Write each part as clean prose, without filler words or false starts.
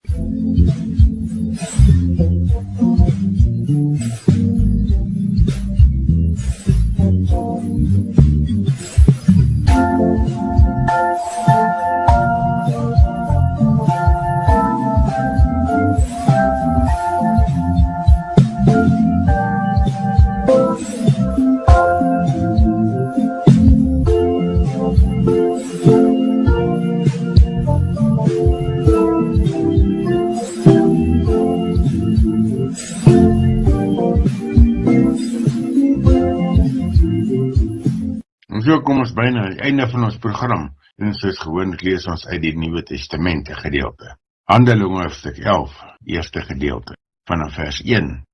So kom ons byna aan die einde van ons program en soos gewoonlik lees ons uit die Nuwe Testament gedeelte. Handelinge hoofstuk 11, eerste gedeelte, vanaf vers 1.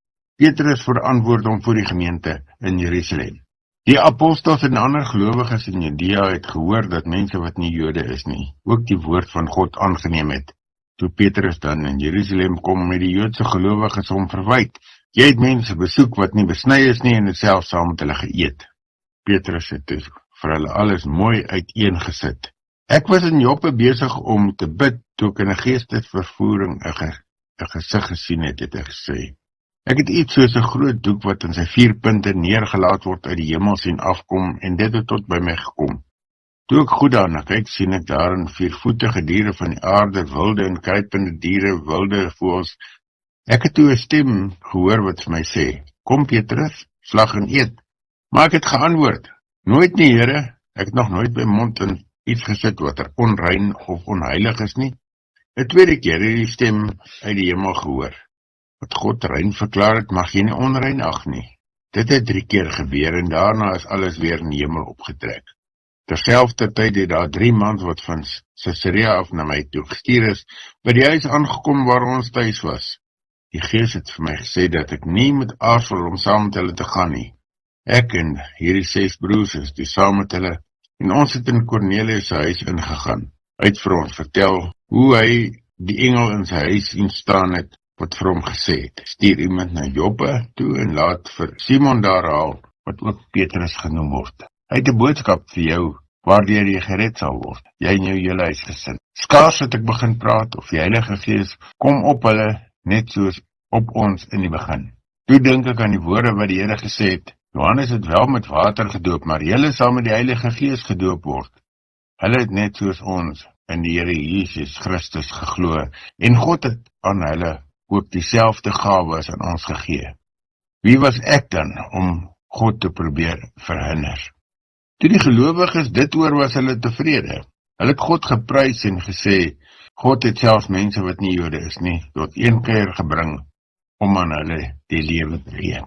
Petrus verantwoord hom voor die gemeente in Jerusalem. Die apostels en ander gelowiges in Judea het gehoor dat mense wat nie Jode is nie, ook die woord van God aangeneem het. Toe Petrus dan in Jerusalem kom met die Joodse gelowiges hom verwyd, jy het mense besoek wat nie besny is nie en het self saam met hulle geëet. Petrus het dus vir hulle alles mooi uiteengesit. Ek was in Joppe besig om te bid, toe ek in 'n geestesvervoering 'n gesig gesien het, het hy gesê. Ek het iets soos 'n groot doek wat in sy 4 punte neergelaat word uit die hemel sien afkom, en dit het tot by my gekom. Toe ek goed daarna kyk, sien ek daarin 4-voetige diere van die aarde, wilde en kruipende diere, wilde voëls. Ek het toe 'n stem gehoor wat vir my sê, kom Petrus, slag en eet. Maar ek het geantwoord, nooit nie, Here, ek het nog nooit by mond in iets gesit wat onrein of onheilig is nie. 'n tweede keer het die stem uit die hemel gehoor. Wat God rein verklaar het, mag jy nie onrein ag nie. Dit het 3 keer gebeur en daarna is alles weer in die hemel opgetrek. Terselfdertyd het daar 3 mans wat van Caesarea af na my toe gestuur is, by die huis aangekom waar ons tuis was. Die Gees het vir my gesê dat ek nie moet aarzel om saam met hulle te gaan nie. Ek en hierdie 6 broers is die saam met hulle, en ons het in Cornelius se huis ingegaan. Hy het vir ons vertel hoe hy die engel in sy huis sien staan het, wat vir hom gesê het, stuur iemand na Joppe toe en laat vir Simon daar haal, wat ook Petrus genoem word. Hy het 'n boodskap vir jou, waardeur jy gered sal word, jy en jou hele huisgesin. Skaars het ek begin praat, of die Heilige Gees kom op hulle, net soos op ons in die begin. Toe dink ek aan die woorde wat die Here gesê het, Johannes het wel met water gedoop, maar julle sal met die Heilige Gees gedoop word. Hulle het net soos ons in die Here Jesus Christus geglo, en God het aan hulle ook dieselfde gawe as aan ons gegee. Wie was ek dan om God te probeer verhinder? Toe die gelowiges dit hoor, was hulle tevrede. Hulle het God geprys en gesê, God het selfs mense wat nie Jode is nie, tot een keer gebring, om aan hulle die lewe te gee.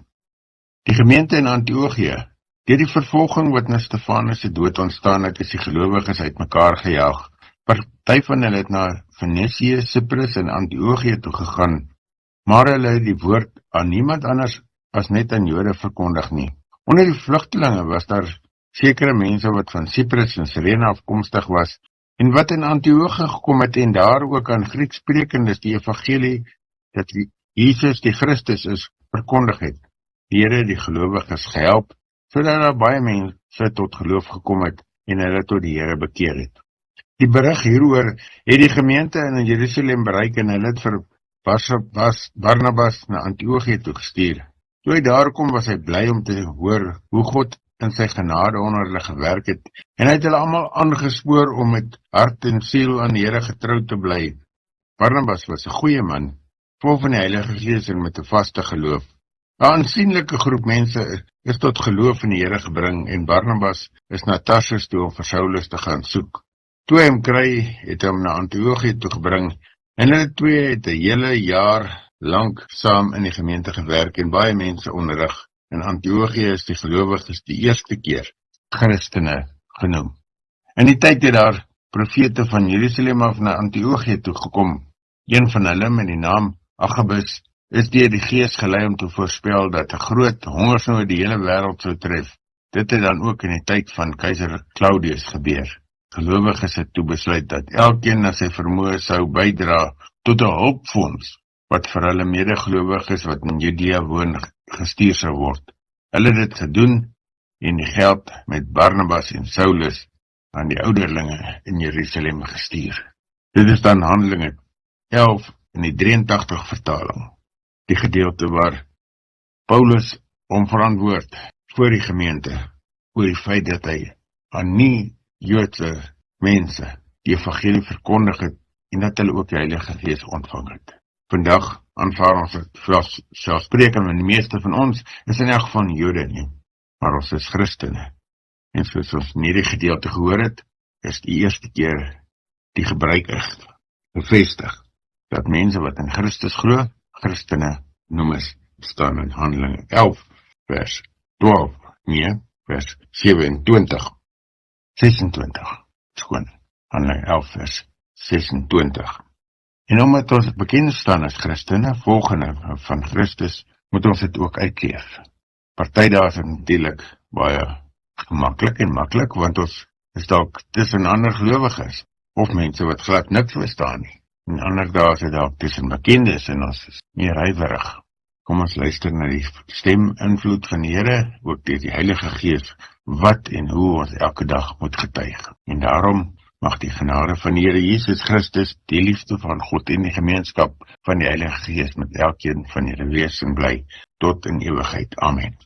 Die gemeente in Antiochië, deur die vervolging wat na Stefanus se dood ontstaan het, is die gelowiges uitmekaar gejaag. Party van hulle het na Fenisië, Cyprus en Antiochië toe gegaan, maar hulle het die woord aan niemand anders as net aan Jode verkondig nie. Onder die vlugtelinge was daar sekere mense wat van Cyprus en Cyrene afkomstig was, en wat in Antiochië gekom het en daar ook aan Griekssprekendes die evangelie dat Jesus die Christus is, verkondig het. Die Here het die gelowiges gehelp, sodat daar baie mense tot geloof gekom het en hulle tot die Here bekeer het. Die berig hieroor het die gemeente in Jerusalem bereik en hulle het vir Barnabas na Antiochië toe gestuur. Toe hy daar kom, was hy bly om te hoor hoe God in sy genade onder hulle gewerk het, en hy het hulle almal aangespoor om met hart en siel aan die Here getrou te bly. Barnabas was 'n goeie man, vol van die Heilige Gees en met 'n vaste geloof. 'n aansienlike groep mense is tot geloof in die Here gebring, en Barnabas is na Tarsus toe om vir Saulus te gaan soek. Toe hy hom kry, het hy hom na Antiochië toe gebring, en hulle twee het 'n hele jaar lank saam in die gemeente gewerk en baie mense onderrig. In Antiochië is die gelowiges die eerste keer Christene genoem. In die tyd het daar profete van Jerusalem af na Antiochië toe gekom. Een van hulle met die naam Agabus is deur die Gees gelei om te voorspel dat 'n groot hongersnood die hele wêreld sou tref. Dit het dan ook in die tyd van keiser Claudius gebeur. Gelowiges het toe besluit dat elkeen na sy vermoë sou bydra tot 'n hulpfonds wat vir hulle medegelowiges wat in Judea woon gestuur sou word. Hulle het dit gedoen en die geld met Barnabas en Saulus aan die ouderlinge in Jerusalem gestuur. Dit is dan Handelinge 11 in die 83 vertaling, die gedeelte waar Paulus hom verantwoord voor die gemeente, oor die feit dat hy aan nie-Joodse mense die evangelie verkondig het, en dat hulle ook die Heilige Gees ontvang het. Vandag aanvaar ons het selfsprekend, en die meeste van ons is in elk geval nie Jode nie, maar ons is Christene. En soos ons in hierdie gedeelte gehoor het, is die eerste keer die gebruik is bevestig, dat mense wat in Christus glo, Christene noem is, staan in Handelinge 11, vers 12, nee, vers 27, 26, skoon, Handelinge 11, vers 26. En omdat ons bekend staan as Christene, volgende van Christus, moet ons dit ook uitleef. Party daar is het natuurlijk baie gemakkelijk en makkelijk, want ons is dalk tussen ander gelowiges, of mense wat glad niks verstaan nie. En ander daar is het dalk tussen bekendes, en ons is meer huiwerig. Kom ons luister na die stem-invloed van die Here, ook deur die Heilige Gees, wat en hoe ons elke dag moet getuig. En daarom mag die genade van die Here Jesus Christus, die liefde van God en die gemeenskap van die Heilige Gees met elkeen van julle wees en bly tot in ewigheid. Amen.